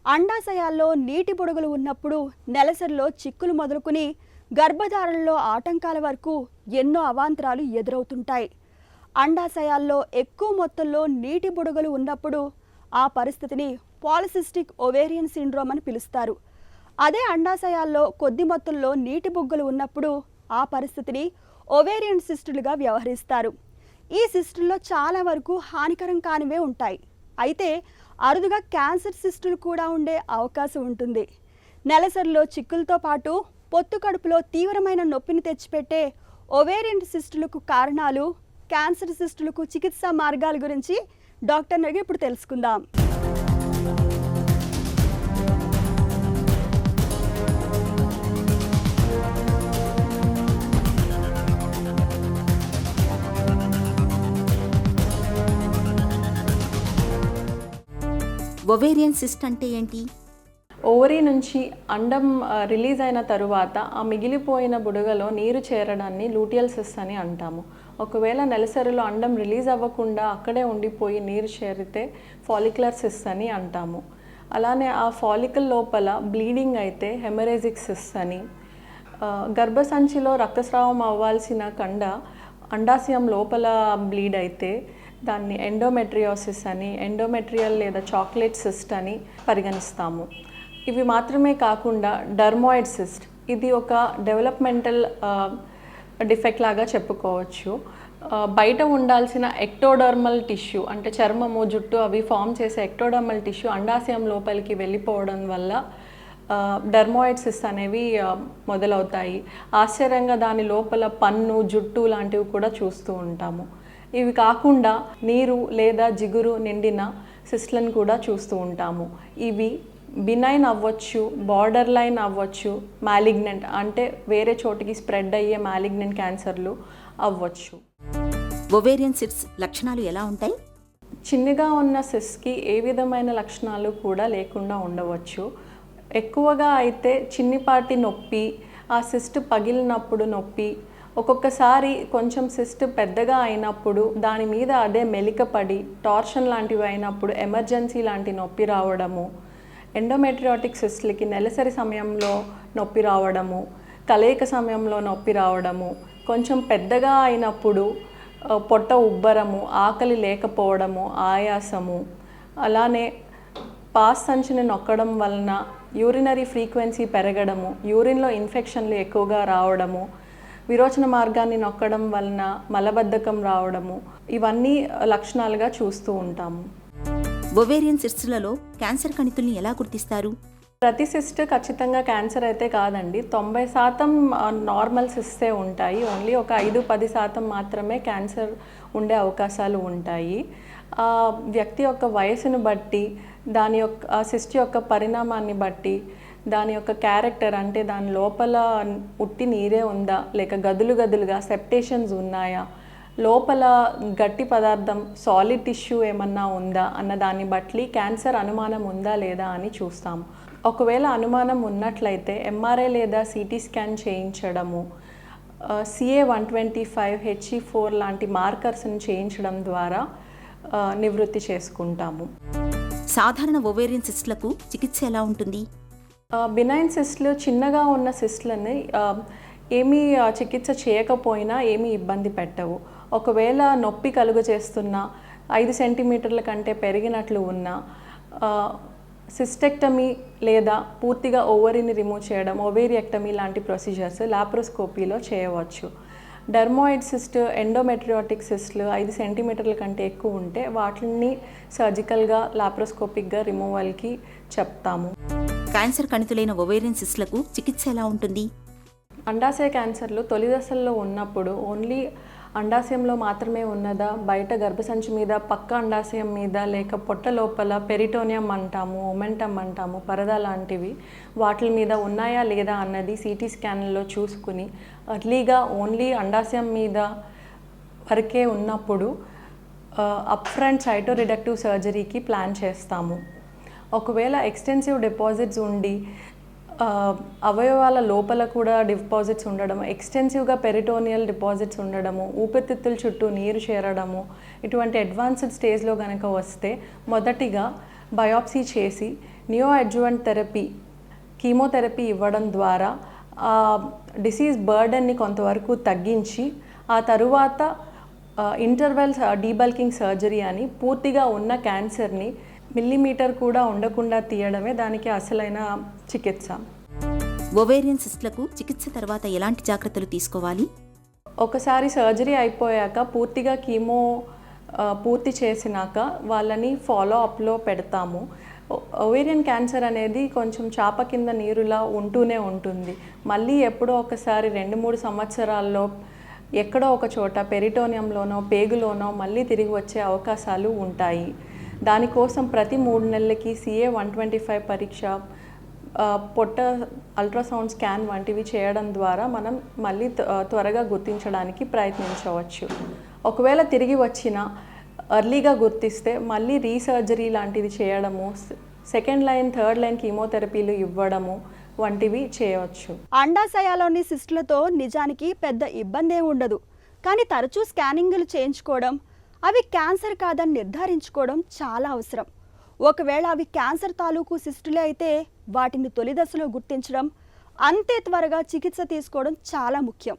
అండాశయాల్లో నీటి బుడగలు ఉన్నప్పుడు నెలసరిలో చిక్కులు మొదలుకుని గర్భధారణలో ఆటంకాల వరకు ఎన్నో అవాంతరాలు ఎదురవుతుంటాయి. అండాశయాల్లో ఎక్కువ మొత్తంలో నీటి బుడగలు ఉన్నప్పుడు ఆ పరిస్థితిని పాలిసిస్టిక్ ఓవేరియన్ సిండ్రోమ్ అని పిలుస్తారు. అదే అండాశయాల్లో కొద్ది మొత్తంలో నీటి బుగ్గలు ఉన్నప్పుడు ఆ పరిస్థితిని ఓవేరియన్ సిస్టులుగా వ్యవహరిస్తారు. ఈ సిస్టుల్లో చాలా వరకు హానికరం కానివే ఉంటాయి. అయితే అరుదుగా క్యాన్సర్ సిస్టులు కూడా ఉండే అవకాశం ఉంటుంది. నెలసరిలో చిక్కులతో పాటు పొత్తు కడుపులో తీవ్రమైన నొప్పిని తెచ్చిపెట్టే ఓవేరియన్ సిస్టులకు కారణాలు, క్యాన్సర్ సిస్టులకు చికిత్సా మార్గాల గురించి డాక్టర్ నగి ఇప్పుడు తెలుసుకుందాం. ఒవేరియన్ సిస్ట్ అంటే ఏంటి? ఓవరీ నుంచి అండం రిలీజ్ అయిన తరువాత ఆ మిగిలిపోయిన బుడగలో నీరు చేరడాన్ని లూటియల్ సిస్ట్ అని అంటాము. ఒకవేళ నెలసరిలో అండం రిలీజ్ అవ్వకుండా అక్కడే ఉండిపోయి నీరు చేరితే ఫాలిక్యులర్ సిస్ట్ అని అంటాము. అలానే ఆ ఫాలికల్ లోపల బ్లీడింగ్ అయితే హెమరేజిక్ సిస్ట్ అని. గర్భసంచిలో రక్తస్రావం అవ్వాల్సిన కండ అండాశయం లోపల బ్లీడ్ అయితే దాన్ని ఎండోమెట్రియోసిస్ అని, ఎండోమెట్రియల్ లేదా చాక్లెట్ సిస్ట్ అని పరిగణిస్తాము. ఇవి మాత్రమే కాకుండా డర్మాయిడ్ సిస్ట్, ఇది ఒక డెవలప్మెంటల్ డిఫెక్ట్ లాగా చెప్పుకోవచ్చు. బయట ఉండాల్సిన ఎక్టోడర్మల్ టిష్యూ అంటే చర్మము, జుట్టు అవి ఫామ్ చేసే ఎక్టోడర్మల్ టిష్యూ అండాశయం లోపలికి వెళ్ళిపోవడం వల్ల డర్మాయిడ్ సిస్ట్ అనేవి మొదలవుతాయి. ఆశ్చర్యంగా దాని లోపల పన్ను, జుట్టు లాంటివి కూడా చూస్తూ ఉంటాము. ఇవి కాకుండా నీరు లేదా జిగురు నిండిన సిస్ట్లను కూడా చూస్తూ ఉంటాము. ఇవి బినైన్ అవ్వచ్చు, బార్డర్ లైన్ అవ్వచ్చు, మాలిగ్నెంట్ అంటే వేరే చోటికి స్ప్రెడ్ అయ్యే మాలిగ్నెంట్ క్యాన్సర్లు అవ్వచ్చు. ఒవేరియన్ సిస్ట్ లక్షణాలు ఎలా ఉంటాయి? చిన్నగా ఉన్న సిస్ట్కి ఏ విధమైన లక్షణాలు కూడా లేకుండా ఉండవచ్చు. ఎక్కువగా అయితే చిన్నిపాటి నొప్పి, ఆ సిస్ట్ పగిలినప్పుడు నొప్పి, ఒక్కొక్కసారి కొంచెం సిస్ట్ పెద్దగా అయినప్పుడు దాని మీద అదే మెలికపడి టార్షన్ లాంటివి అయినప్పుడు ఎమర్జెన్సీ లాంటి నొప్పి రావడము, ఎండోమెట్రియాటిక్ సిస్ట్లకి నెలసరి సమయంలో నొప్పి రావడము, కలయిక సమయంలో నొప్పి రావడము, కొంచెం పెద్దగా అయినప్పుడు పొట్ట ఉబ్బరము, ఆకలి లేకపోవడము, ఆయాసము, అలానే పాస్ సంచిని నొక్కడం వలన యూరినరీ ఫ్రీక్వెన్సీ పెరగడము, యూరిన్లో ఇన్ఫెక్షన్లు ఎక్కువగా రావడము, విరోచన మార్గాన్ని నొక్కడం వలన మలబద్ధకం రావడము, ఇవన్నీ లక్షణాలుగా చూస్తూ ఉంటాము. ఒవేరియన్ సిస్టులలో క్యాన్సర్ కణితుల్ని ఎలా గుర్తిస్తారు? ప్రతి సిస్ట్ ఖచ్చితంగా క్యాన్సర్ అయితే కాదండి. 90% నార్మల్ సిస్టే ఉంటాయి. ఓన్లీ ఒక 5-10% మాత్రమే క్యాన్సర్ ఉండే అవకాశాలు ఉంటాయి. వ్యక్తి యొక్క వయసును బట్టి, దాని యొక్క సిస్ట్ యొక్క పరిణామాన్ని బట్టి, దాని యొక్క క్యారెక్టర్ అంటే దాని లోపల ఉట్టి నీరే ఉందా లేక గదులు గదులుగా సెప్టేషన్స్ ఉన్నాయా, లోపల గట్టి పదార్థం సాలిడ్ టిష్యూ ఏమన్నా ఉందా అన్న దాన్ని బట్టి క్యాన్సర్ అనుమానం ఉందా లేదా అని చూస్తాము. ఒకవేళ అనుమానం ఉన్నట్లయితే ఎంఆర్ఐ లేదా సిటీ స్కాన్ చేయించడము, CA-125, HE4 లాంటి మార్కర్స్ని చేయించడం ద్వారా నివృత్తి చేసుకుంటాము. సాధారణ ఒవేరియన్ సిస్ట్లకు చికిత్స ఎలా ఉంటుంది? బినైన్ సిస్ట్లు, చిన్నగా ఉన్న సిస్ట్లని ఏమీ చికిత్స చేయకపోయినా ఏమీ ఇబ్బంది పెట్టవు. ఒకవేళ నొప్పి కలుగజేస్తున్నా, 5 సెంటీమీటర్ల కంటే పెరిగినట్లు ఉన్నా సిస్టెక్టమీ లేదా పూర్తిగా ఓవరీని రిమూవ్ చేయడం, ఓవేరియక్టమీ లాంటి ప్రొసీజర్స్ లాప్రోస్కోపీలో చేయవచ్చు. డర్మాయిడ్ సిస్ట్, ఎండోమెట్రియాటిక్ సిస్ట్లు 5 సెంటీమీటర్ల కంటే ఎక్కువ ఉంటే వాటిని సర్జికల్గా లాప్రోస్కోపిక్గా రిమూవల్కి చెప్తాము. క్యాన్సర్ కణితులైన ఒవేరియన్ సిస్ట్లకు చికిత్స ఎలా ఉంటుంది? అండాశయ క్యాన్సర్లు తొలి దశల్లో ఉన్నప్పుడు ఓన్లీ అండాశయంలో మాత్రమే ఉన్నదా, బయట గర్భసంచి మీద, పక్క అండాశయం మీద లేక పొట్ట లోపల పెరిటోనియం అంటాము, ఒమెంటమ్ అంటాము, పరద లాంటివి వాటి మీద ఉన్నాయా లేదా అన్నది సిటీ స్కాన్లో చూసుకుని అర్లీగా ఓన్లీ అండాశయం మీద వరకే ఉన్నప్పుడు అప్ ఫ్రంట్ సైటోరిడక్టివ్ సర్జరీకి ప్లాన్ చేస్తాము. ఒకవేళ ఎక్స్టెన్సివ్ డిపాజిట్స్ ఉండి అవయవాల లోపల కూడా డిపాజిట్స్ ఉండడం, ఎక్స్టెన్సివ్గా పెరిటోనియల్ డిపాజిట్స్ ఉండడము, ఊపిరితిత్తుల చుట్టూ నీరు చేరడము, ఇటువంటి అడ్వాన్స్డ్ స్టేజ్లో కనుక వస్తే మొదటిగా బయాప్సీ చేసి నియో అడ్జువెంట్ థెరపీ కీమోథెరపీ ఇవ్వడం ద్వారా డిసీజ్ బర్డన్ని కొంతవరకు తగ్గించి ఆ తరువాత ఇంటర్వెల్ డీబల్కింగ్ సర్జరీ అని పూర్తిగా ఉన్న క్యాన్సర్ని మిల్లీమీటర్ కూడా ఉండకుండా తీయడమే దానికి అసలైన చికిత్స. ఒవేరియన్ సిస్ట్లకు చికిత్స తర్వాత ఎలాంటి జాగ్రత్తలు తీసుకోవాలి? ఒకసారి సర్జరీ అయిపోయాక పూర్తిగా కీమో పూర్తి చేసినాక వాళ్ళని ఫాలో అప్లో పెడతాము. ఒవేరియన్ క్యాన్సర్ అనేది కొంచెం చాప కింద నీరులా ఉంటూనే ఉంటుంది. మళ్ళీ ఎప్పుడో ఒకసారి 2-3 సంవత్సరాల్లో ఎక్కడో ఒక చోట పెరిటోనియంలోనో పేగులోనో మళ్ళీ తిరిగి వచ్చే అవకాశాలు ఉంటాయి. దానికోసం ప్రతి 3 నెలలకి CA-125 పరీక్ష, పొట్ట అల్ట్రాసౌండ్ స్కాన్ వంటివి చేయడం ద్వారా మనం మళ్ళీ త్వరగా గుర్తించడానికి ప్రయత్నించవచ్చు. ఒకవేళ తిరిగి వచ్చిన ఎర్లీగా గుర్తిస్తే మళ్ళీ రీసర్జరీ లాంటిది చేయడము, సెకండ్ లైన్ థర్డ్ లైన్ కీమోథెరపీలు ఇవ్వడము వంటివి చేయవచ్చు. అండాశయాలోని సిస్టులతో నిజానికి పెద్ద ఇబ్బంది ఏమి ఉండదు, కానీ తరచూ స్కానింగ్లు చేయించుకోవడం, అవి క్యాన్సర్ కాదని నిర్ధారించుకోవడం చాలా అవసరం. ఒకవేళ అవి క్యాన్సర్ తాలూకు సిస్టులే అయితే వాటిని తొలి దశలో గుర్తించడం, అంతే త్వరగా చికిత్స తీసుకోవడం చాలా ముఖ్యం.